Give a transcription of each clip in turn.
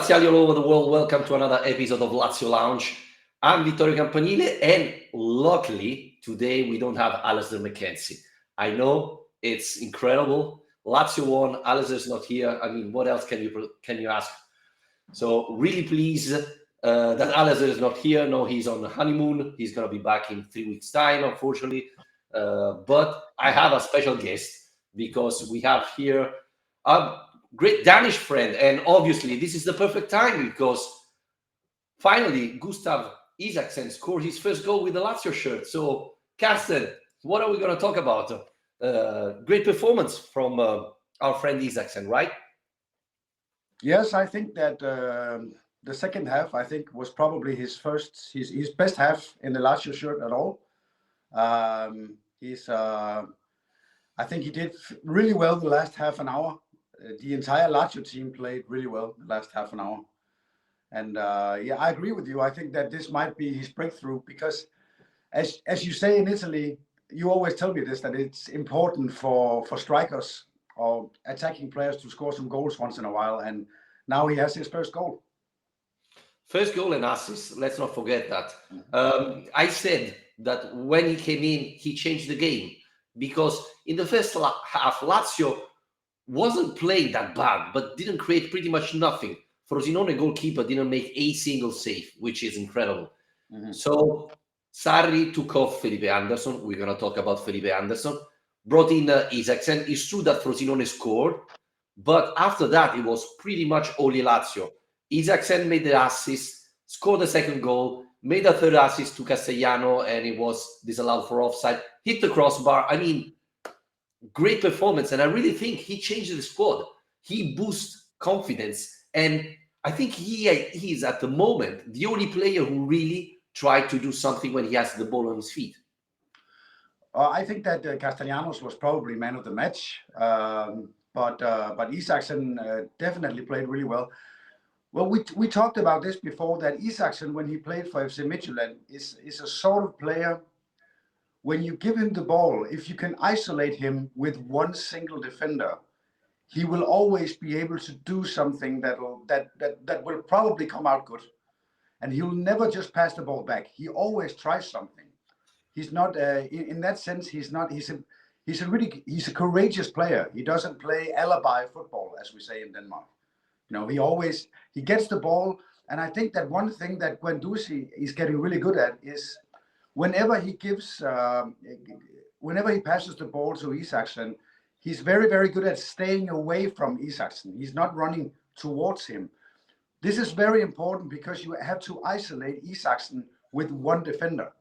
Laziali all over the world, welcome to another episode of Lazio Lounge. I'm Vittorio Campanile, and luckily today we don't have Alistair McKenzie. I know it's incredible. Lazio won, Alistair's not here. I mean, what else can you ask? So really pleased that Alistair is not here. No, he's on the honeymoon. He's going to be back in 3 weeks' time, unfortunately. But I have a special guest because we have here a great Danish friend. And obviously, this is the perfect time because finally, Gustav Isaksen scored his first goal with the Lazio shirt. So, Carsten, what are we going to talk about? Great performance from our friend Isaksen, right? Yes, I think that the second half, I think, was probably his best half in the Lazio shirt at all. I think he did really well the last half an hour. The entire Lazio team played really well the last half an hour. And yeah, I agree with you. I think that this might be his breakthrough because, as you say in Italy, you always tell me this, that it's important for strikers or attacking players to score some goals once in a while. And now he has his first goal. First goal and assist. Let's not forget that. I said that when he came in, he changed the game because in the first half, Lazio wasn't playing that bad, but didn't create pretty much nothing. Frosinone goalkeeper didn't make a single save, which is incredible. Mm-hmm. So Sarri took off Felipe Anderson. We're going to talk about Felipe Anderson. Brought in Isaksen. It's true that Frosinone scored, but after that, it was pretty much only Lazio. Isaksen made the assist, scored the second goal, made a third assist to Castellanos, and it was disallowed for offside. Hit the crossbar. I mean, great performance, and I really think he changed the squad. He boosted confidence, and I think he is at the moment the only player who really tried to do something when he has the ball on his feet. I think that Castellanos was probably man of the match, but Isaksen definitely played really well. Well, we talked about this before, that Isaksen, when he played for FC Midtjylland, is a sort of player. When you give him the ball, if you can isolate him with one single defender, he will always be able to do something that will probably come out good. And he'll never just pass the ball back. He always tries something. He's not in that sense. He's a courageous player. He doesn't play alibi football, as we say in Denmark. You know, he gets the ball, and I think that one thing that Guendouzi is getting really good at is whenever he passes the ball to Isaksen, he's very, very good at staying away from Isaksen. He's not running towards him. This is very important because you have to isolate Isaksen with one defender.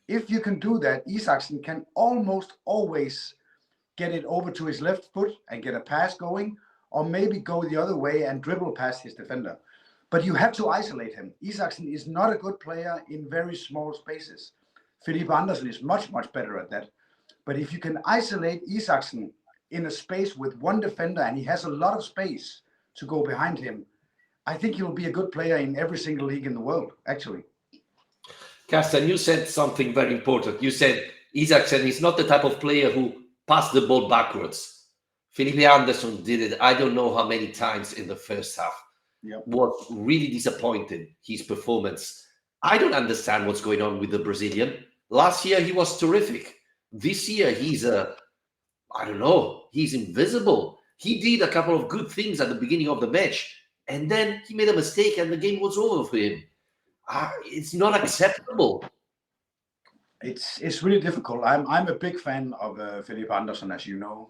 If you can do that, Isaksen can almost always get it over to his left foot and get a pass going, or maybe go the other way and dribble past his defender. But you have to isolate him. Isaksen is not a good player in very small spaces. Felipe Anderson is much, much better at that. But if you can isolate Isaksen in a space with one defender, and he has a lot of space to go behind him, I think he'll be a good player in every single league in the world, actually. Carsten, you said something very important. You said Isaksen is not the type of player who passed the ball backwards. Felipe Anderson did it, I don't know how many times in the first half. Yep. Was really disappointed, his performance. I don't understand what's going on with the Brazilian. Last year, he was terrific. This year, he's invisible. He did a couple of good things at the beginning of the match, and then he made a mistake and the game was over for him. It's not acceptable. It's really difficult. I'm a big fan of Felipe Anderson, as you know.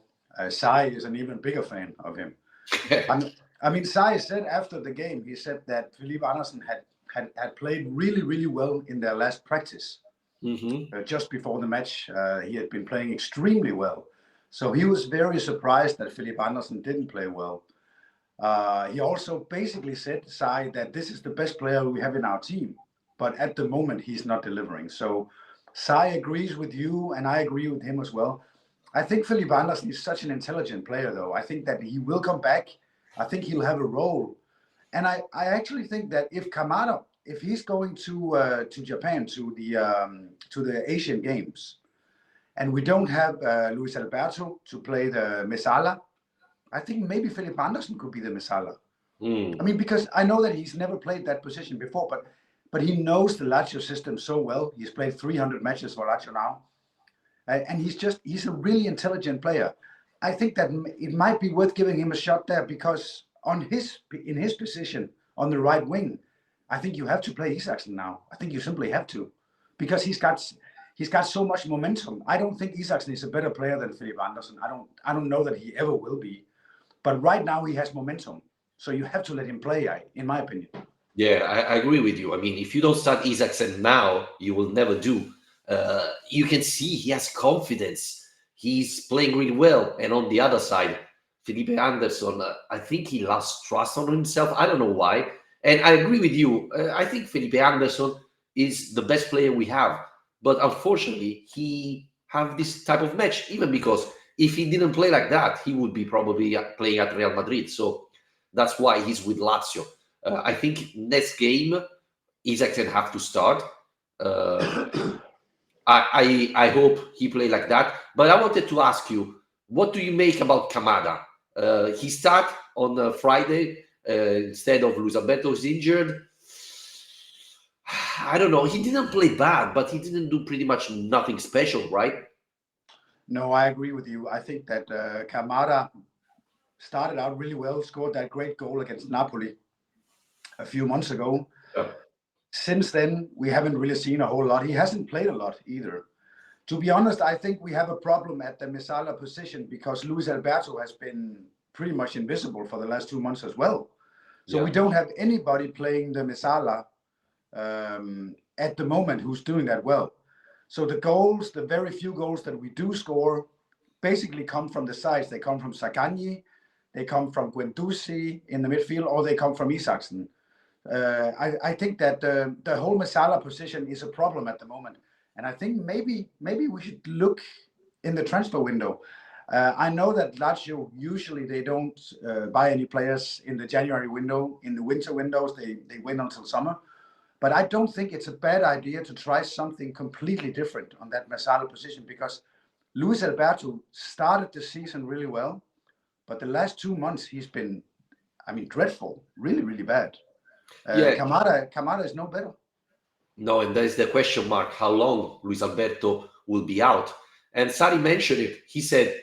Sai is an even bigger fan of him. I mean, Sai said after the game, he said that Felipe Anderson had played really, really well in their last practice. Mm-hmm. Just before the match, he had been playing extremely well. So he was very surprised that Felipe Anderson didn't play well. He also basically said, Sai, that this is the best player we have in our team. But at the moment, he's not delivering. So Sai agrees with you, and I agree with him as well. I think Felipe Anderson is such an intelligent player, though. I think that he will come back. I think he'll have a role. And I actually think that if Kamada, if he's going to Japan, to the Asian Games, and we don't have Luis Alberto to play the Mesala, I think maybe Felipe Anderson could be the Mesala. I mean, because I know that he's never played that position before, but he knows the Lazio system so well. He's played 300 matches for Lazio now, and he's a really intelligent player. I think that it might be worth giving him a shot there, because in his position on the right wing, I think you have to play Isaksen now. I think you simply have to, because he's got so much momentum. I don't think Isaksen is a better player than Philip Anderson. I don't know that he ever will be, but right now he has momentum. So you have to let him play, in my opinion. Yeah, I agree with you. I mean, if you don't start Isaksen now, you will never do. You can see he has confidence. He's playing really well. And on the other side, Felipe Anderson, I think he lost trust on himself. I don't know why. And I agree with you. I think Felipe Anderson is the best player we have. But unfortunately, he have this type of match, even because if he didn't play like that, he would be probably playing at Real Madrid. So that's why he's with Lazio. I think next game, Isaksen have to start. I hope he play like that. But I wanted to ask you, what do you make about Kamada? He start on Friday instead of Luis Alberto is injured. I don't know. He didn't play bad, but he didn't do pretty much nothing special, right? No, I agree with you. I think that Kamada started out really well, scored that great goal against Napoli a few months ago. Yeah. Since then, we haven't really seen a whole lot. He hasn't played a lot either. To be honest, I think we have a problem at the Mesala position, because Luis Alberto has been pretty much invisible for the last 2 months as well. So we don't have anybody playing the Mesala at the moment who's doing that well. So the very few goals that we do score, basically come from the sides. They come from Zaccagni, they come from Guendouzi in the midfield, or they come from Isaksen. I think that the whole Mesala position is a problem at the moment. And I think maybe we should look in the transfer window. I know that Lazio, usually they don't buy any players in the January window. In the winter windows, they wait until summer. But I don't think it's a bad idea to try something completely different on that Mesala position, because Luis Alberto started the season really well, but the last 2 months he's been, dreadful, really, really bad. Kamada is no better. No, and there's the question mark, how long Luis Alberto will be out. And Sari mentioned it. He said,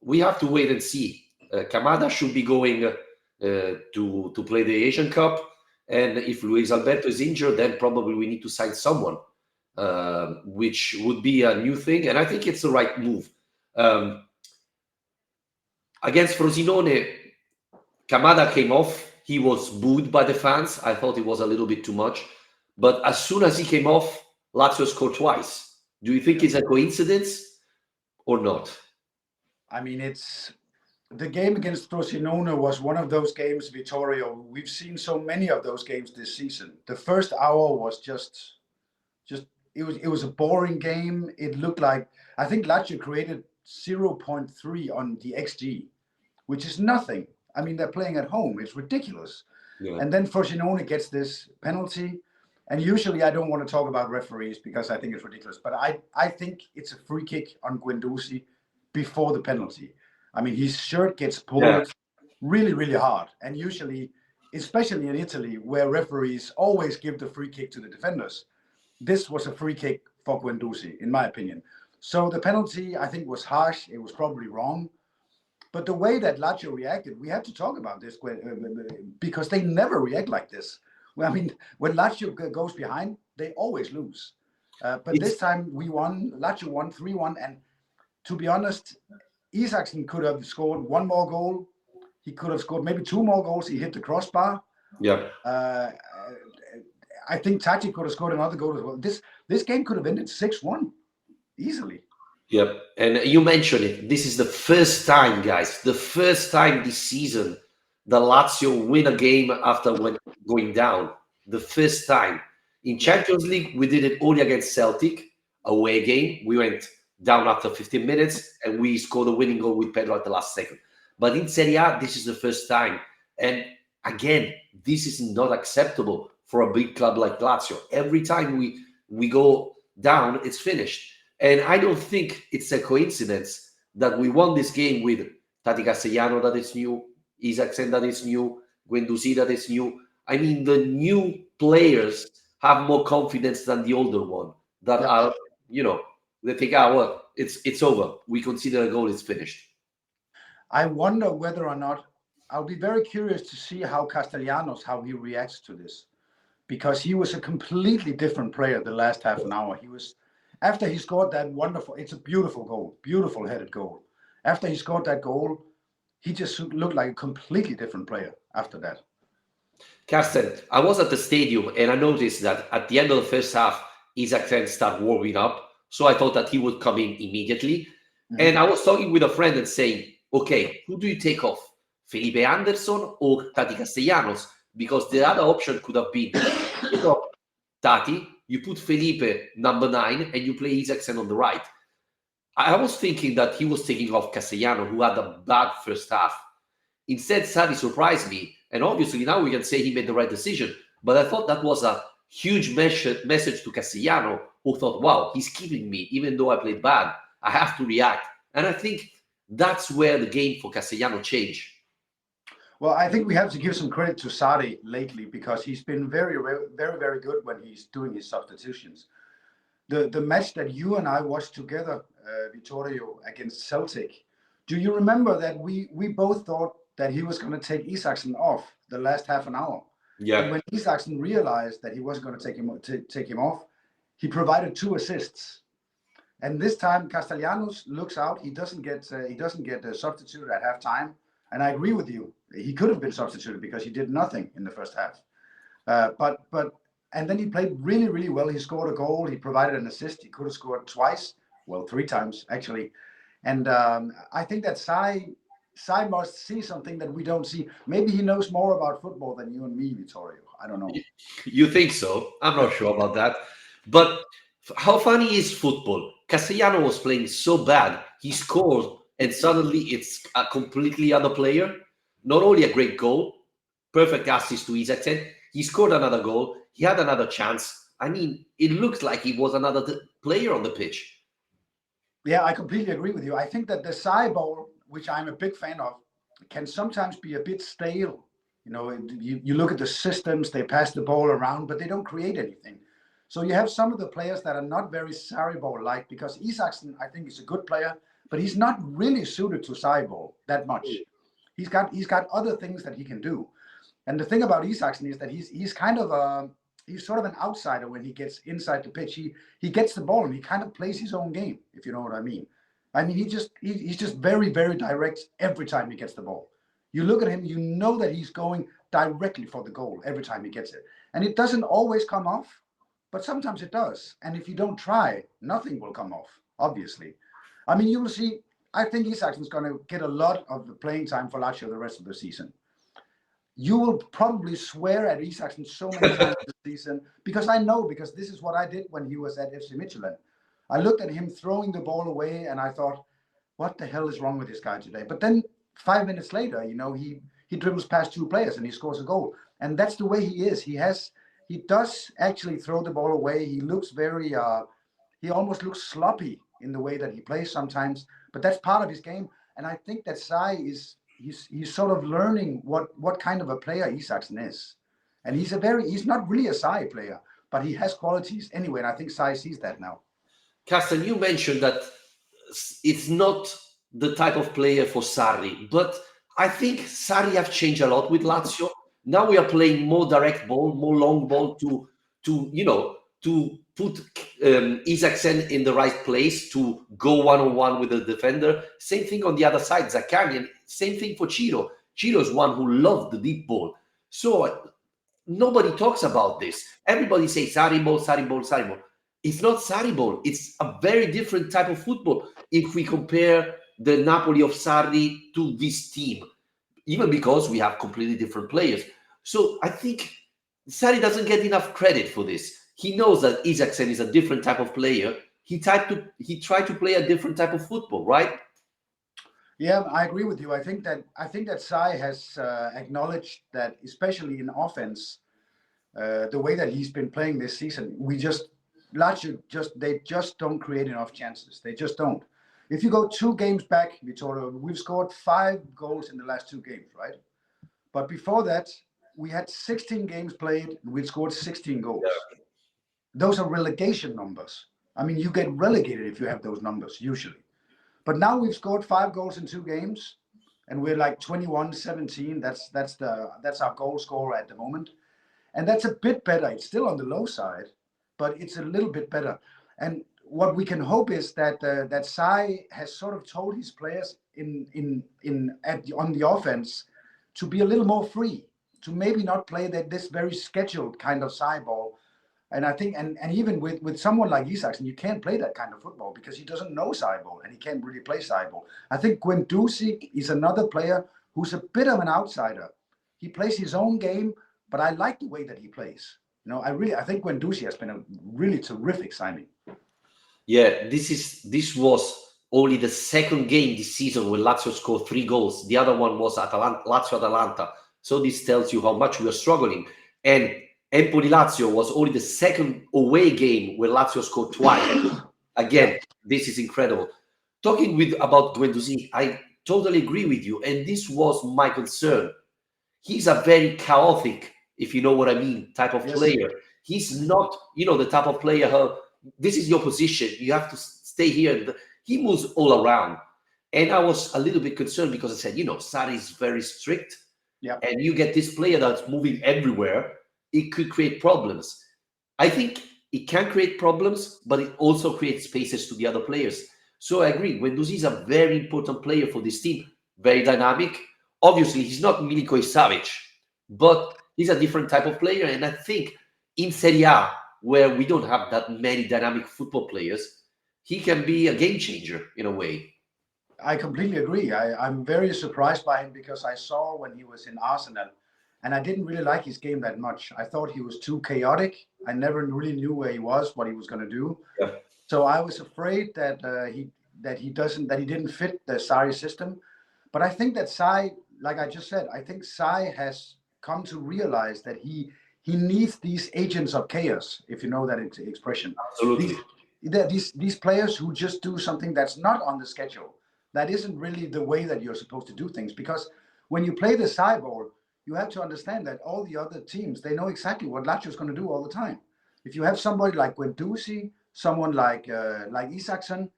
we have to wait and see. Kamada should be going to play the Asian Cup. And if Luis Alberto is injured, then probably we need to sign someone, which would be a new thing. And I think it's the right move. Against Frosinone, Kamada came off. He was booed by the fans. I thought it was a little bit too much. But as soon as he came off, Lazio scored twice. Do you think it's a coincidence or not? I mean, the game against Frosinone was one of those games, Vittorio. We've seen so many of those games this season. The first hour was just it was a boring game. It looked like, I think Lazio created 0.3 on the XG, which is nothing. I mean, they're playing at home. It's ridiculous. Yeah. And then Frosinone gets this penalty. And usually I don't want to talk about referees because I think it's ridiculous. But I think it's a free kick on Guendouzi before the penalty. I mean, his shirt gets pulled really, really hard. And usually, especially in Italy, where referees always give the free kick to the defenders, this was a free kick for Guendouzi, in my opinion. So the penalty, I think, was harsh. It was probably wrong. But the way that Lazio reacted, we have to talk about this, because they never react like this. Well, I mean, when Lazio goes behind, they always lose. But this time we won. Lazio won 3-1. And to be honest, Isaksen could have scored one more goal. He could have scored maybe 2 more goals. He hit the crossbar. Yeah. I think Tati could have scored another goal as well. This game could have ended 6-1 easily. Yep. And you mentioned it. This is the first time, guys, the first time this season the Lazio win a game after going down. The first time. In Champions League, we did it only against Celtic, away game. We went down after 15 minutes and we scored a winning goal with Pedro at the last second. But in Serie A, this is the first time. And again, this is not acceptable for a big club like Lazio. Every time we go down, it's finished. And I don't think it's a coincidence that we won this game with Tati Castellanos that is new, Isaksen that is new, Guendouzi is new. I mean, the new players have more confidence than the older one that Yeah. are, they think, well, it's over. We consider a goal is finished. I wonder whether or not, I'll be very curious to see how Castellanos, how he reacts to this, because he was a completely different player the last half an hour. He was, after he scored that wonderful, it's a beautiful goal, beautiful headed goal. After he scored that goal, he just looked like a completely different player after that. Carsten, I was at the stadium and I noticed that at the end of the first half, Isaksen started warming up. So I thought that he would come in immediately. And I was talking with a friend and saying, okay, who do you take off? Felipe Anderson or Tati Castellanos? Because the other option could have been, Tati, you put Felipe number 9 and you play Isaksen on the right. I was thinking that he was taking off Castellanos, who had a bad first half. Instead, Sarri surprised me. And obviously now we can say he made the right decision. But I thought that was a huge message to Castellano, who thought, wow, he's keeping me. Even though I played bad, I have to react. And I think that's where the game for Castellano changed. Well, I think we have to give some credit to Sarri lately, because he's been very, very, very good when he's doing his substitutions. The match that you and I watched together, Vittorio, against Celtic, do you remember that we both thought that he was going to take Isaksen off the last half an hour? Yeah. And when Isaksen realized that he wasn't going to take him off, he provided 2 assists. And this time, Castellanos looks out. He doesn't get substituted at halftime. And I agree with you. He could have been substituted because he did nothing in the first half. And then he played really, really well. He scored a goal. He provided an assist. He could have scored twice. Well, 3 times, actually. And I think that Sai must see something that we don't see. Maybe he knows more about football than you and me, Vittorio. I don't know. You think so? I'm not sure about that. But how funny is football? Castellano was playing so bad. He scored, and suddenly it's a completely other player. Not only a great goal, perfect assist to Isaksen, he scored another goal. He had another chance. I mean, it looked like he was another player on the pitch. Yeah, I completely agree with you. I think that the Sai ball, which I'm a big fan of, can sometimes be a bit stale. You look at the systems, they pass the ball around, but they don't create anything. So you have some of the players that are not very Sarri ball-like, because Isaksen, I think, is a good player, but he's not really suited to Sarri ball that much. He's got other things that he can do. And the thing about Isaksen is that he's kind of he's sort of an outsider when he gets inside the pitch. He gets the ball and he kind of plays his own game, if you know what I mean. I mean, he's just very, very direct every time he gets the ball. You look at him, you know that he's going directly for the goal every time he gets it. And it doesn't always come off, but sometimes it does. And if you don't try, nothing will come off, obviously. I mean, you will see, I think Isaksen's going to get a lot of the playing time for Lazio the rest of the season. You will probably swear at Isaksen so many times this season, because this is what I did when he was at FC Midtjylland. I looked at him throwing the ball away and I thought, what the hell is wrong with this guy today? But then 5 minutes later, he dribbles past 2 players and he scores a goal. And that's the way he is. He does actually throw the ball away. He looks very, he almost looks sloppy in the way that he plays sometimes, but that's part of his game. And I think that Sai he's sort of learning what kind of a player Isaksen is. And he's not really a Sai player, but he has qualities anyway. And I think Sai sees that now. Carsten, you mentioned that it's not the type of player for Sarri, but I think Sarri have changed a lot with Lazio. Now we are playing more direct ball, more long ball to put Isaksen in the right place to go one-on-one with the defender. Same thing on the other side, Zakarian. Same thing for Ciro. Ciro is one who loved the deep ball. So nobody talks about this. Everybody says Sarri ball, Sarri ball, Sarri ball. It's not Sarri ball. It's a very different type of football if we compare the Napoli of Sarri to this team, even because we have completely different players. So I think Sarri doesn't get enough credit for this. He knows that Isaksen is a different type of player. He tried to play a different type of football, right? Yeah, I agree with you. I think that Sai has acknowledged that, especially in offense, the way that he's been playing this season, Lazio just don't create enough chances. They just don't. If you go 2 games back, Vittorio, we've scored 5 goals in the last 2 games, right? But before that, we had 16 games played and we scored 16 goals. Yeah. Those are relegation numbers. I mean, you get relegated if you have those numbers, usually. But now we've scored 5 goals in 2 games, and we're like 21-17. That's our goal scorer at the moment. And that's a bit better. It's still on the low side, but it's a little bit better. And what we can hope is that that Sai has sort of told his players on the offense to be a little more free, to maybe not play this very scheduled kind of Sai ball. And I think, and even with someone like Isaksen, you can't play that kind of football because he doesn't know side ball and he can't really play side ball. I think Guendouzi is another player who's a bit of an outsider. He plays his own game, but I like the way that he plays. I think Guendouzi has been a really terrific signing. Yeah, this was only the second game this season where Lazio scored 3 goals. The other one was Lazio-Atalanta. So this tells you how much we are struggling. And Empoli-Lazio was only the second away game where Lazio scored twice. Again, this is incredible. Talking about Guendouzi, I totally agree with you. And this was my concern. He's a very chaotic, if you know what I mean, type of player. He's not, the type of player, this is your position. You have to stay here. He moves all around. And I was a little bit concerned because I said, Sarri is very strict. Yeah. And you get this player that's moving everywhere. It could create problems. I think it can create problems, but it also creates spaces to the other players. So I agree. Guendouzi is a very important player for this team. Very dynamic. Obviously, he's not Milinkovic-Savic, but he's a different type of player. And I think in Serie A, where we don't have that many dynamic football players, he can be a game changer in a way. I completely agree. I'm very surprised by him because I saw when he was in Arsenal, and I didn't really like his game that much. I thought he was too chaotic. I never really knew where he was, what he was going to do. Yeah. So I was afraid that he didn't fit the Sarri system. But I think that Sai, like I just said, I think Sai has come to realize that he needs these agents of chaos, if you know that expression. Absolutely. These players who just do something that's not on the schedule. That isn't really the way that you're supposed to do things. Because when you play the Sai ball, you have to understand that all the other teams, they know exactly what Lazio is going to do all the time. If you have somebody like Guendouzi, someone like Isaksen,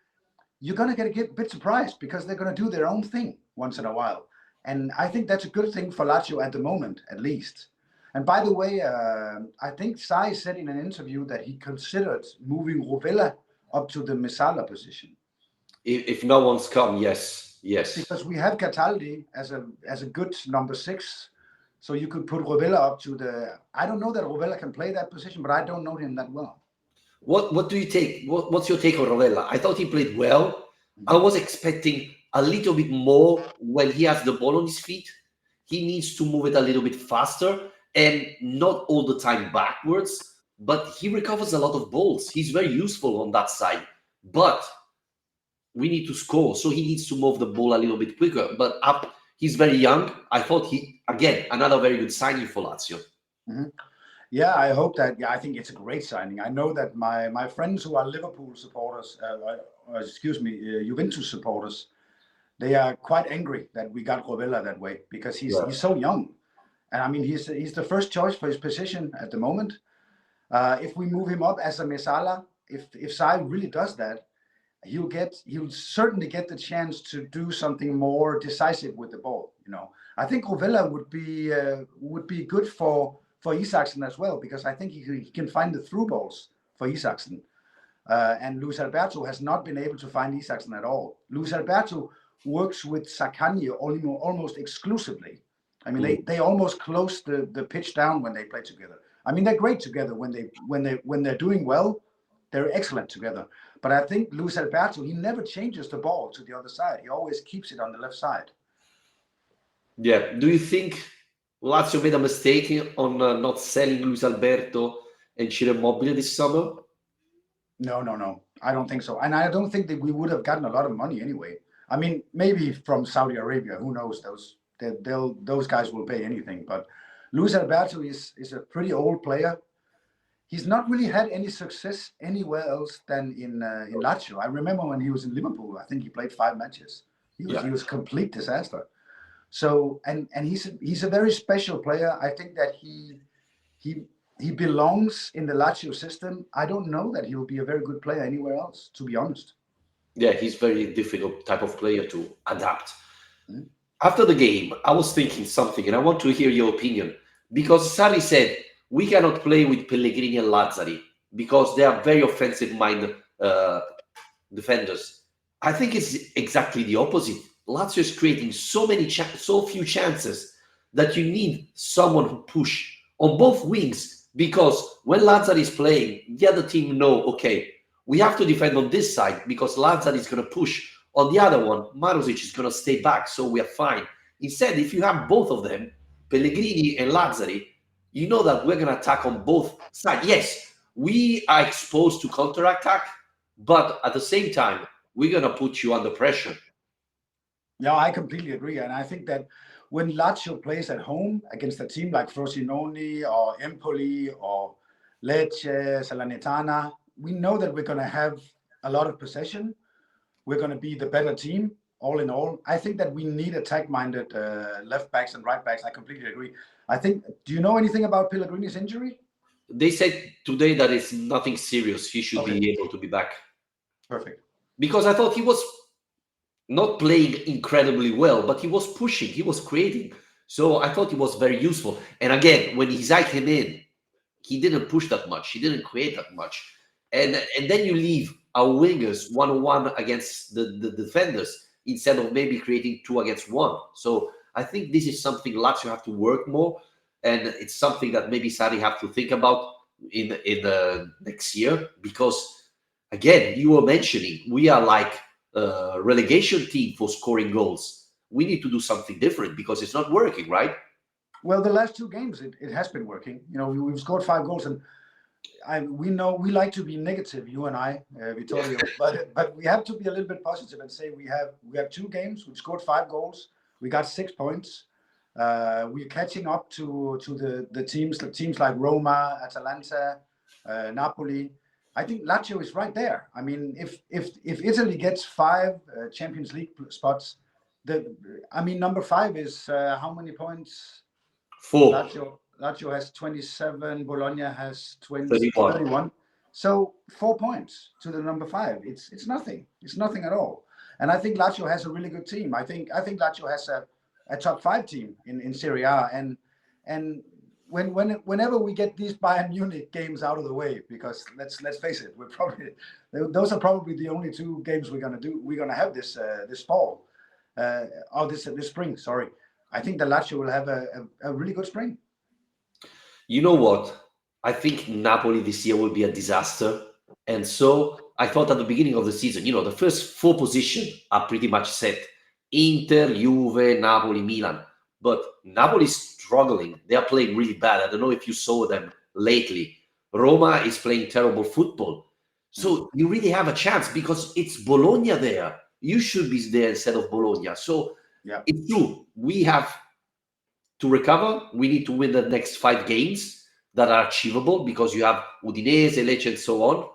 you're going to get a bit surprised because they're going to do their own thing once in a while. And I think that's a good thing for Lazio at the moment, at least. And by the way, I think Sai said in an interview that he considered moving Rovella up to the Messala position. If no one's come, yes. Because we have Cataldi as a good number 6. So you could put Rovella up to the... I don't know that Rovella can play that position, but I don't know him that well. What do you take? What's your take on Rovella? I thought he played well. I was expecting a little bit more when he has the ball on his feet. He needs to move it a little bit faster and not all the time backwards, but he recovers a lot of balls. He's very useful on that side, but we need to score. So he needs to move the ball a little bit quicker, but he's very young. I thought again, another very good signing for Lazio. Mm-hmm. Yeah, I hope that. Yeah, I think it's a great signing. I know that my friends who are Liverpool supporters, Juventus supporters, they are quite angry that we got Rovella that way because he's so young, and I mean he's the first choice for his position at the moment. If we move him up as a Messala, if Sai really does that, he'll certainly get the chance to do something more decisive with the ball. I think Rovella would be good for Isaksen as well, because I think he can find the through balls for Isaksen. And Luis Alberto has not been able to find Isaksen at all. Luis Alberto works with Sakanya almost exclusively. I mean, they almost close the pitch down when they play together. I mean, they're great together when they're doing well. They're excellent together. But I think Luis Alberto, he never changes the ball to the other side. He always keeps it on the left side. Yeah. Do you think Lazio made a mistake on not selling Luis Alberto and Ciro Immobile this summer? No. I don't think so. And I don't think that we would have gotten a lot of money anyway. I mean, maybe from Saudi Arabia, who knows? Those guys will pay anything. But Luis Alberto is a pretty old player. He's not really had any success anywhere else than in Lazio. I remember when he was in Liverpool, I think he played 5 matches. He was a complete disaster. So and he's a very special player. I think that he he belongs in the Lazio system. I don't know that he'll be a very good player anywhere else, to be honest. Yeah, he's very difficult type of player to adapt. Mm. After the game, I was thinking something, and I want to hear your opinion because Sarri said we cannot play with Pellegrini and Lazzari because they are very offensive-minded defenders. I think it's exactly the opposite. Lazio is creating so few chances that you need someone who push on both wings because when Lazzari is playing, the other team know, okay, we have to defend on this side because Lazzari is going to push. On the other one, Marusic is going to stay back, so we are fine. Instead, if you have both of them, Pellegrini and Lazzari, you know that we're going to attack on both sides. Yes, we are exposed to counter-attack, but at the same time, we're going to put you under pressure. Yeah, I completely agree. And I think that when Lazio plays at home against a team like Frosinone or Empoli or Lecce, Salernitana, we know that we're going to have a lot of possession. We're going to be the better team, all in all. I think that we need attack-minded left backs and right backs. I completely agree. I think, do you know anything about Pellegrini's injury? They said today that it's nothing serious. He should be able to be back. Perfect. Because I thought he was not playing incredibly well, but he was pushing, he was creating. So I thought he was very useful. And again, when Isaac came in, he didn't push that much. He didn't create that much. And then you leave our wingers 1-on-1 against the defenders instead of maybe creating 2 against 1. So I think this is something Lazio have to work more. And it's something that maybe Sarri have to think about in the next year. Because, again, you were mentioning, we are like a relegation team for scoring goals. We need to do something different because it's not working, right? Well, the last 2 games, it has been working. You know, we've scored 5 goals, and we know we like to be negative, you and I, Vittorio, but we have to be a little bit positive and say we have 2 games. We've scored 5 goals. We got 6 points. We're catching up to the teams like Roma, Atalanta, Napoli. I think Lazio is right there. I mean, if Italy gets 5 Champions League spots, number 5 is how many points? 4. Lazio has 27. Bologna has 31. So 4 points to the number 5. It's nothing. It's nothing at all. And I think Lazio has a really good team. I think Lazio has a top 5 team in Serie A. And whenever we get these Bayern Munich games out of the way, because let's face it, those are probably the only 2 games we're gonna have this fall, or this spring. Sorry. I think the Lazio will have a really good spring. You know what? I think Napoli this year will be a disaster. And so I thought at the beginning of the season, the first 4 positions are pretty much set. Inter, Juve, Napoli, Milan. But Napoli is struggling. They are playing really bad. I don't know if you saw them lately. Roma is playing terrible football. So you really have a chance because it's Bologna there. You should be there instead of Bologna. So yeah, it's true. We have to recover. We need to win the next 5 games that are achievable because you have Udinese, Lecce, and so on.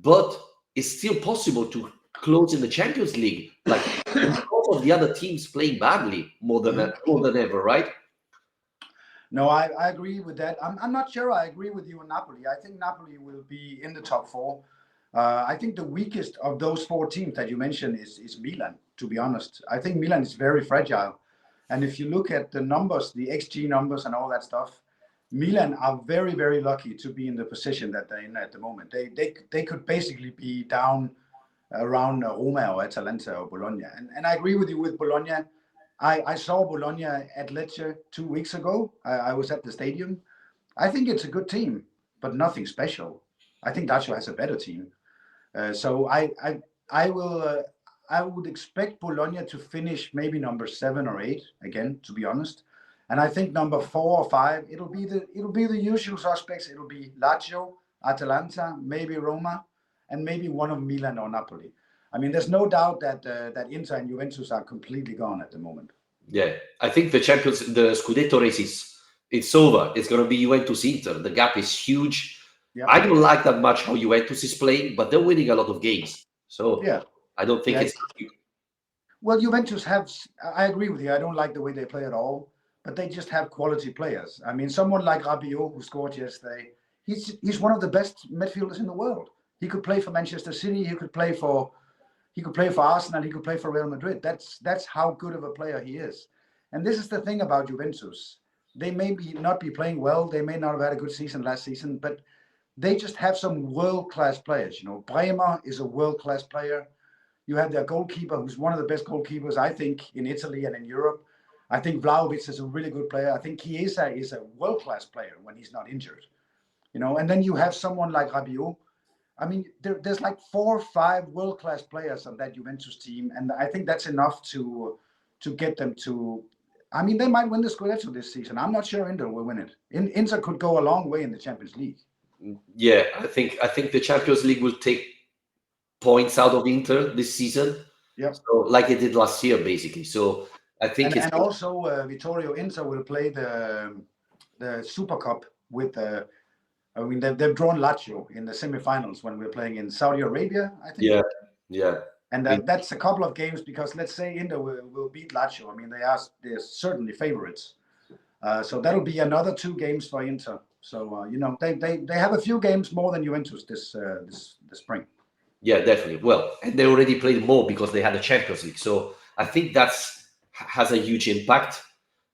But it's still possible to close in the Champions League, like because of the other teams playing badly more than ever, right? No, I agree with that. I'm not sure I agree with you on Napoli. I think Napoli will be in the top 4. I think the weakest of those 4 teams that you mentioned is Milan, to be honest. I think Milan is very fragile. And if you look at the numbers, the XG numbers and all that stuff, Milan are very, very lucky to be in the position that they're in at the moment. They could basically be down around Roma or Atalanta or Bologna. And I agree with you with Bologna. I saw Bologna at Lecce 2 weeks ago. I was at the stadium. I think it's a good team, but nothing special. I think Lazio has a better team. So I would expect Bologna to finish maybe number 7 or 8 again, to be honest. And I think number 4 or 5, it'll be the usual suspects. It'll be Lazio, Atalanta, maybe Roma, and maybe one of Milan or Napoli. I mean, there's no doubt that Inter and Juventus are completely gone at the moment. Yeah, I think the Scudetto race it's over. It's going to be Juventus Inter. The gap is huge. Yeah. I don't like that much how Juventus is playing, but they're winning a lot of games. So yeah. I don't think it's. Well, Juventus have, I agree with you. I don't like the way they play at all, but they just have quality players. I mean, someone like Rabiot, who scored yesterday, he's one of the best midfielders in the world. He could play for Manchester City. He could play for Arsenal. He could play for Real Madrid. That's how good of a player he is. And this is the thing about Juventus. They may not be playing well. They may not have had a good season last season, but they just have some world-class players. You know, Bremer is a world-class player. You have their goalkeeper, who's one of the best goalkeepers, I think, in Italy and in Europe. I think Vlahovic is a really good player. I think Chiesa is a world-class player when he's not injured. You know, and then you have someone like Rabiot. I mean, there's like 4 or 5 world-class players on that Juventus team, and I think that's enough to get them to. I mean, they might win the Scudetto this season. I'm not sure Inter will win it. Inter could go a long way in the Champions League. Yeah, I think the Champions League will take points out of Inter this season. Yep. So like it did last year, basically. So I think and also Vittorio Inter will play the Super Cup with. I mean, they've drawn Lazio in the semifinals when we're playing in Saudi Arabia, I think. Yeah. And that's a couple of games because let's say Inter will beat Lazio. I mean, they're certainly favorites. So that'll be another 2 games for Inter. So you know, they have a few games more than Juventus this spring. Yeah, definitely. Well, and they already played more because they had the Champions League. So I think has a huge impact.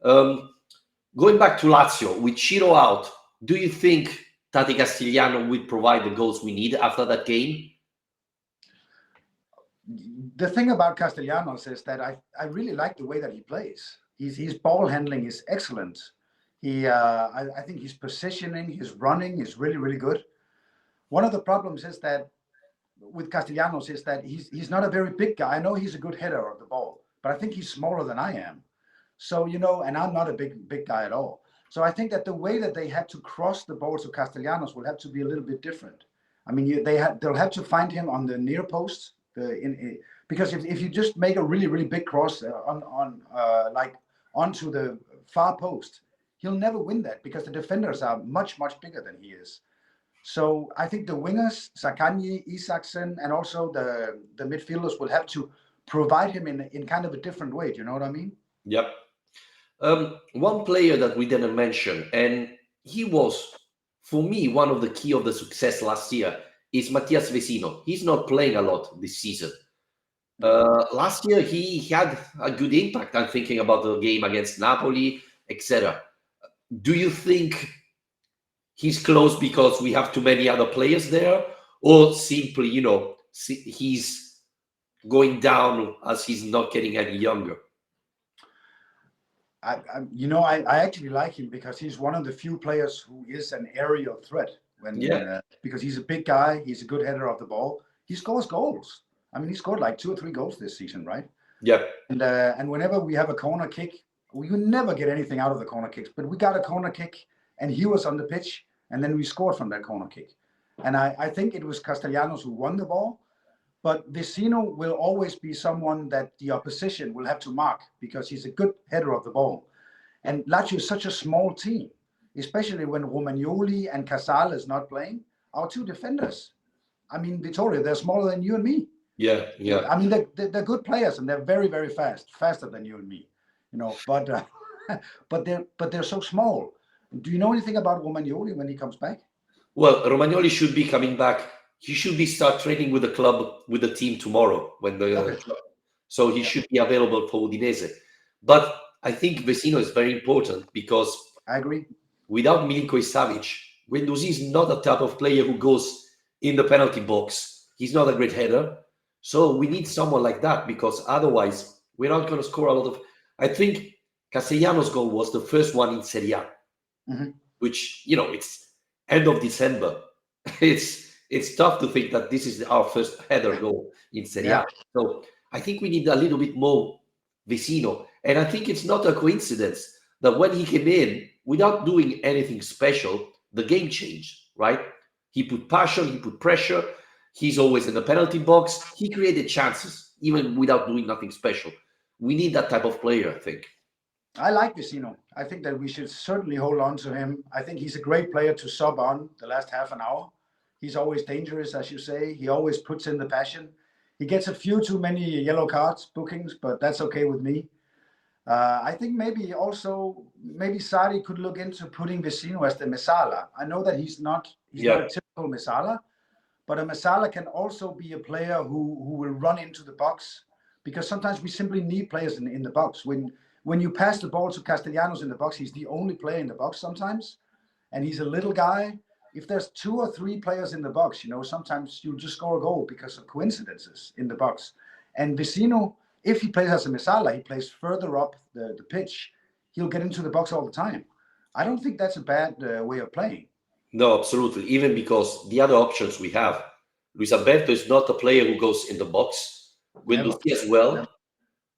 Going back to Lazio, with Ciro out, do you think Tati Castigliano will provide the goals we need after that game? The thing about Castellanos is that I really like the way that he plays. His ball handling is excellent. I think his positioning, his running is really, really good. One of the problems is that with Castellanos is that he's not a very big guy. I know he's a good header of the ball, but I think he's smaller than I am. So, you know, and I'm not a big guy at all. So I think that the way that they have to cross the ball to Castellanos will have to be a little bit different. I mean, they'll have to find him on the near post, because if you just make a really, really big cross onto the far post, he'll never win that because the defenders are much, much bigger than he is. So I think the wingers, Zaccagni, Isaksen, and also the midfielders will have to provide him in kind of a different way. Do you know what I mean? Yep. One player that we didn't mention, and he was, for me, one of the key of the success last year, is Mattias Vecino. He's not playing a lot this season. Last year, he had a good impact. I'm thinking about the game against Napoli, etc. Do you think he's close because we have too many other players there, or simply, you know, he's going down as he's not getting any younger? I actually like him because he's one of the few players who is an aerial threat. Because he's a big guy, he's a good header of the ball. He scores goals. I mean, he scored like 2 or 3 goals this season, right? Yeah. And whenever we have a corner kick, we never get anything out of the corner kicks, but we got a corner kick, and he was on the pitch, and then we scored from that corner kick. And I think it was Castellanos who won the ball. But Vecino will always be someone that the opposition will have to mark because he's a good header of the ball. And Lazio is such a small team, especially when Romagnoli and Casale is not playing. Our 2 defenders, I mean, Vittorio, they're smaller than you and me. Yeah. I mean, they're good players and they're very, very fast, faster than you and me. You know, but they're so small. Do you know anything about Romagnoli when he comes back? Well, Romagnoli should be coming back. He should be start training with the club, with the team tomorrow so he should be available for Udinese. But I think Vecino is very important because I agree. Without Milinkovic Savic, Guendouzi is not the type of player who goes in the penalty box. He's not a great header. So we need someone like that because otherwise we're not going to score a lot of. I think Castellanos' goal was the first one in Serie A, which, you know, it's end of December. It's tough to think that this is our first header goal in Serie A. So I think we need a little bit more Vecino. And I think it's not a coincidence that when he came in, without doing anything special, the game changed, right? He put passion, he put pressure. He's always in the penalty box. He created chances, even without doing nothing special. We need that type of player, I think. I like Vecino. I think that we should certainly hold on to him. I think he's a great player to sub on the last half an hour. He's always dangerous, as you say. He always puts in the passion. He gets a few too many yellow cards bookings, but that's okay with me. I think maybe Sarri could look into putting Vecino as the Mesala. I know that he's not a typical Mesala, but a Mesala can also be a player who will run into the box, because sometimes we simply need players in the box. When you pass the ball to Castellanos in the box, he's the only player in the box sometimes, and he's a little guy. If there's 2 or 3 players in the box, sometimes you'll just score a goal because of coincidences in the box. And Vecino, if he plays as a Mesala, he plays further up the pitch. He'll get into the box all the time. I don't think that's a bad way of playing. No, absolutely. Even because the other options we have, Luis Alberto is not a player who goes in the box. Guendouzi as well. Never.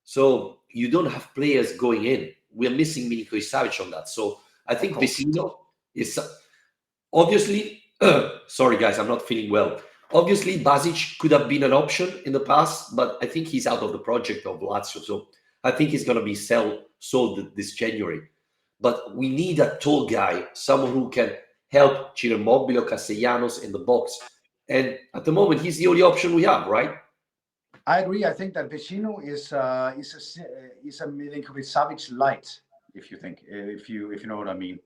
So you don't have players going in. We're missing Milinkovic Savic on that. So I think Vecino is obviously. Sorry, guys, I'm not feeling well. Obviously, Basic could have been an option in the past, but I think he's out of the project of Lazio. So I think he's going to be sold this January. But we need a tall guy, someone who can help Ciro Immobile or Castellanos in the box. And at the moment, he's the only option we have, right? I agree. I think that Vecino is a Milinkovic Savic light, if you know what I mean.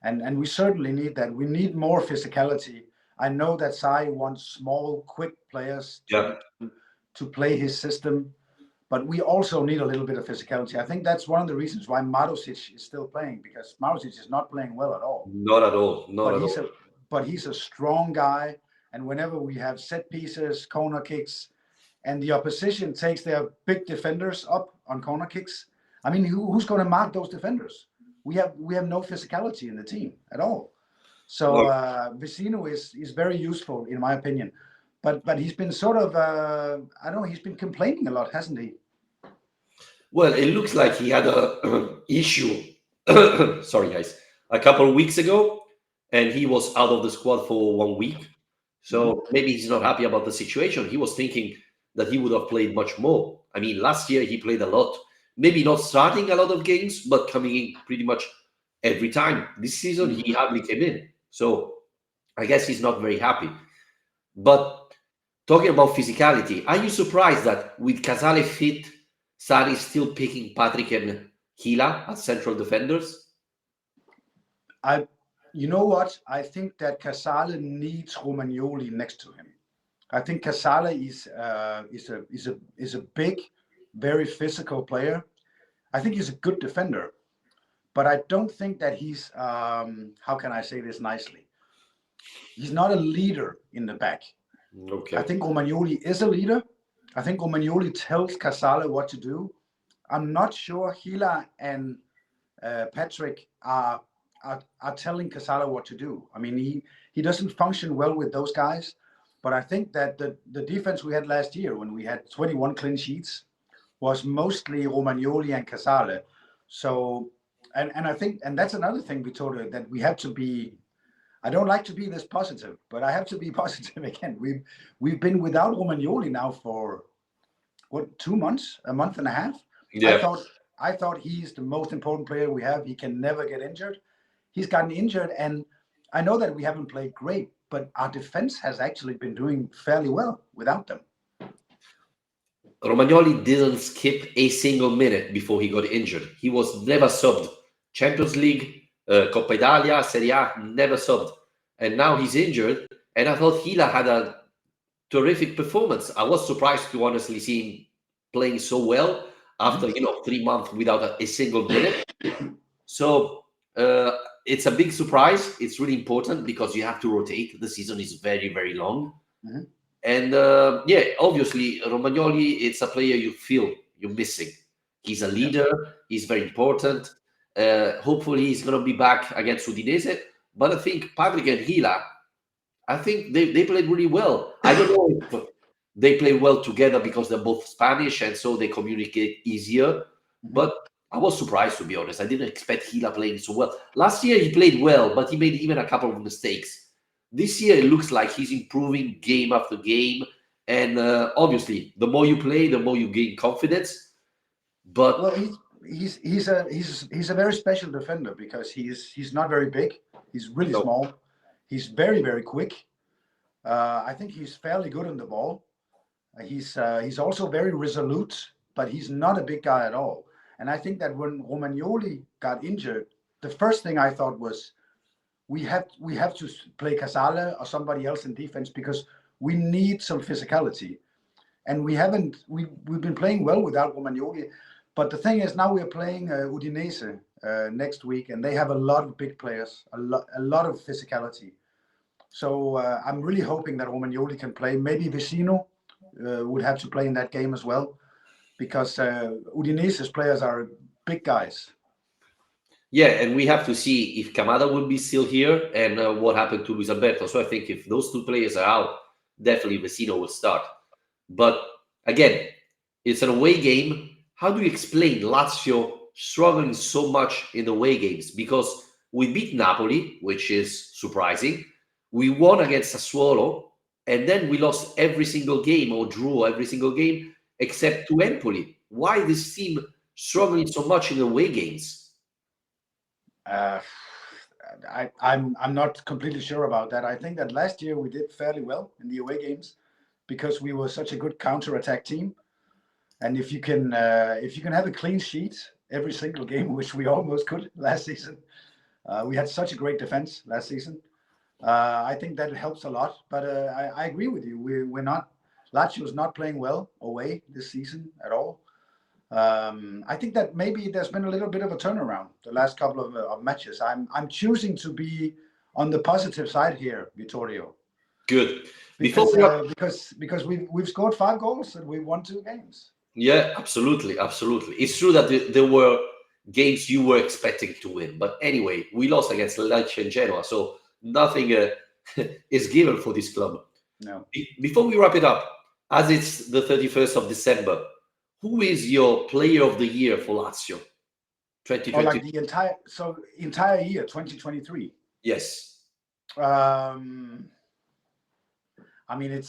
And we certainly need that. We need more physicality. I know that Sarri wants small, quick players to play his system, but we also need a little bit of physicality. I think that's one of the reasons why Marusic is still playing, because Marusic is not playing well at all. Not at all. But he's a strong guy. And whenever we have set pieces, corner kicks, and the opposition takes their big defenders up on corner kicks, I mean, who's going to mark those defenders? We have no physicality in the team at all. So Vecino is very useful, in my opinion. But he's been sort of, I don't know, he's been complaining a lot, hasn't he? Well, it looks like he had a issue, sorry guys, a couple of weeks ago, and he was out of the squad for 1 week. So maybe he's not happy about the situation. He was thinking that he would have played much more. I mean, last year he played a lot. Maybe not starting a lot of games, but coming in pretty much every time. This season, he hardly came in. So I guess he's not very happy. But talking about physicality, are you surprised that with Casale fit, Sarri is still picking Patrick and Gila as central defenders? You know what? I think that Casale needs Romagnoli next to him. I think Casale is a big, very physical player. I think he's a good defender, but I don't think that he's how can I say this nicely? He's not a leader in the back. Okay. I think Romagnoli is a leader. I think Romagnoli tells Casale what to do. I'm not sure Gila and Patrick are telling Casale what to do. I mean, he doesn't function well with those guys. But I think that the defense we had last year, when we had 21 clean sheets, was mostly Romagnoli and Casale. So, and I think, and that's another thing, Vittorio, that we have to be. I don't like to be this positive, but I have to be positive again. We've been without Romagnoli now for what, 2 months, a month and a half. Yeah. I thought he's the most important player we have. He can never get injured. He's gotten injured, and I know that we haven't played great, but our defense has actually been doing fairly well without them. Romagnoli didn't skip a single minute before he got injured. He was never subbed. Champions League, Coppa Italia, Serie A, never subbed. And now he's injured. And I thought Gila had a terrific performance. I was surprised to honestly see him playing so well after 3 months without a single minute. So it's a big surprise. It's really important because you have to rotate. The season is very, very long. Mm-hmm. And obviously, Romagnoli, it's a player you feel you're missing. He's a leader. He's very important. Hopefully, he's going to be back against Udinese. But I think Patrick and Gila, I think they played really well. I don't know if they play well together because they're both Spanish and so they communicate easier. Mm-hmm. But I was surprised, to be honest. I didn't expect Gila playing so well. Last year, he played well, but he made even a couple of mistakes. This year, it looks like he's improving game after game. And obviously, the more you play, the more you gain confidence. But well, he's a very special defender because he's not very big. He's really small. He's very, very quick. I think he's fairly good on the ball. He's also very resolute, but he's not a big guy at all. And I think that when Romagnoli got injured, the first thing I thought was we have to play Casale or somebody else in defense because we need some physicality. And we've been playing well without Romagnoli. But the thing is, now we're playing Udinese next week, and they have a lot of big players, a lot of physicality. So I'm really hoping that Romagnoli can play. Maybe Vecino would have to play in that game as well, because Udinese's players are big guys. Yeah, and we have to see if Kamada will be still here and what happened to Luis Alberto. So I think if those two players are out, definitely Vecino will start. But again, it's an away game. How do you explain Lazio struggling so much in away games? Because we beat Napoli, which is surprising. We won against Sassuolo, and then we lost every single game or drew every single game except to Empoli. Why this team struggling so much in away games? I'm not completely sure about that. I think that last year we did fairly well in the away games because we were such a good counter-attack team. And if you can have a clean sheet every single game, which we almost could last season, we had such a great defense last season. I think that helps a lot. But I agree with you. Lazio is not playing well away this season at all. I think that maybe there's been a little bit of a turnaround the last couple of matches. I'm choosing to be on the positive side here, Vittorio. Good. Because we've scored 5 goals and we won 2 games. Yeah, absolutely. It's true that there were games you were expecting to win, but anyway, we lost against Lazio and Genoa, so nothing is given for this club. No. Before we wrap it up, as it's the 31st of December, who is your player of the year for Lazio? 2020. Or like the entire year, 2023. Yes. I mean,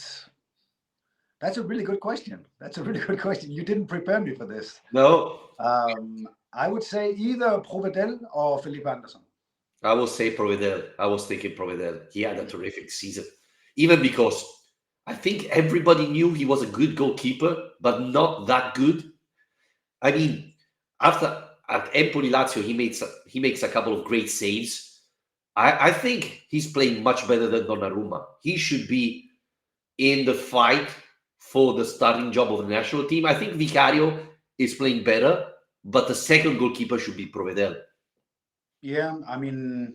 that's a really good question. You didn't prepare me for this. No. I would say either Provedel or Felipe Anderson. I will say Provedel. I was thinking Provedel. He had a terrific season, even because I think everybody knew he was a good goalkeeper, but not that good. I mean, after at Empoli Lazio, he makes a couple of great saves. I think he's playing much better than Donnarumma. He should be in the fight for the starting job of the national team. I think Vicario is playing better, but the second goalkeeper should be Provedel. Yeah, I mean,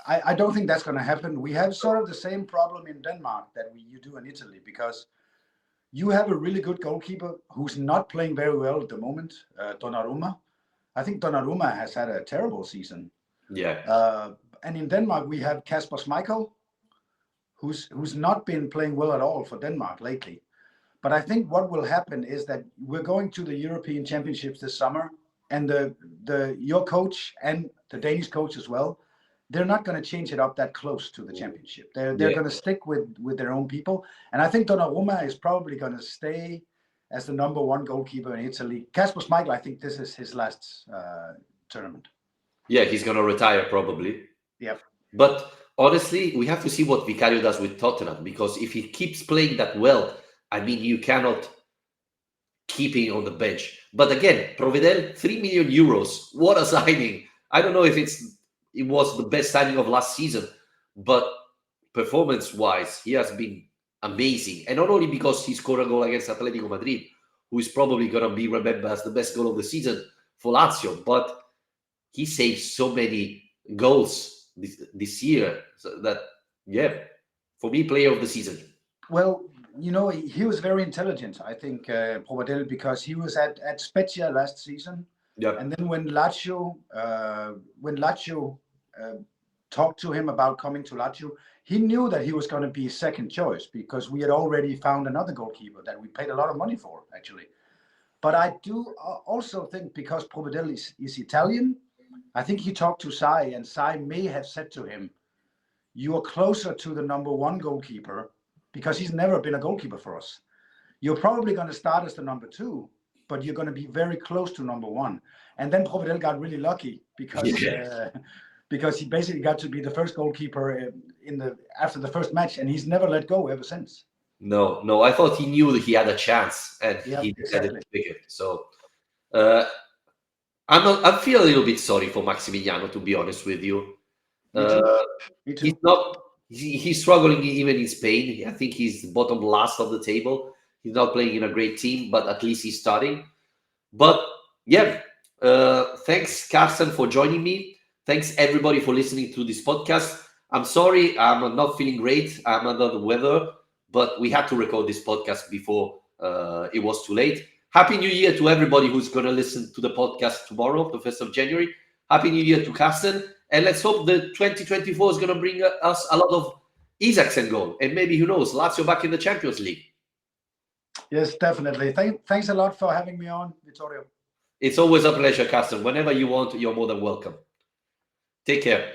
I don't think that's going to happen. We have sort of the same problem in Denmark that you do in Italy, because you have a really good goalkeeper who's not playing very well at the moment, Donnarumma. I think Donnarumma has had a terrible season. Yeah. And in Denmark, we have Kasper Schmeichel, who's not been playing well at all for Denmark lately. But I think what will happen is that we're going to the European Championships this summer, and your coach and the Danish coach as well, they're not going to change it up that close to the championship. They're going to stick with their own people. And I think Donnarumma is probably going to stay as the number 1 goalkeeper in Italy. Kasper Schmeichel, I think this is his last tournament. Yeah, he's going to retire probably. Yeah. But honestly, we have to see what Vicario does with Tottenham, because if he keeps playing that well, I mean, you cannot keep him on the bench. But again, Provedel, 3 million euros. What a signing. I don't know if it was the best signing of last season, but performance-wise, he has been amazing. And not only because he scored a goal against Atletico Madrid, who is probably going to be remembered as the best goal of the season for Lazio, but he saved so many goals this year. So that, yeah, for me, player of the season. Well, you know, he was very intelligent, I think, Provedel, because he was at Spezia last season. Yeah. And then when Lazio talked to him about coming to Lazio, he knew that he was going to be second choice, because we had already found another goalkeeper that we paid a lot of money for, actually. But I do also think, because Provedel is Italian, I think he talked to Sai, and Sai may have said to him, "You are closer to the number 1 goalkeeper, because he's never been a goalkeeper for us. You're probably going to start as the number 2, but you're going to be very close to number 1." And then Provedel got really lucky, because he basically got to be the first goalkeeper after the first match, and he's never let go ever since. No. I thought he knew that he had a chance, and Yeah, he decided exactly. to pick it. So I feel a little bit sorry for Maximiliano, to be honest with you. Me too. Uh, Me he's too. not. He's struggling even in Spain. I think he's bottom last of the table. He's not playing in a great team, but at least he's starting. But yeah, thanks, Carsten, for joining me. Thanks, everybody, for listening to this podcast. I'm sorry, I'm not feeling great. I'm under the weather, but we had to record this podcast before it was too late. Happy New Year to everybody who's going to listen to the podcast tomorrow, the 1st of January. Happy New Year to Carsten. And let's hope the 2024 is going to bring us a lot of Isaksen goal. And maybe, who knows, Lazio back in the Champions League. Yes, definitely. Thanks a lot for having me on, Vittorio. It's always a pleasure, Carsten. Whenever you want, you're more than welcome. Take care.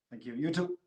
Thank you. You too.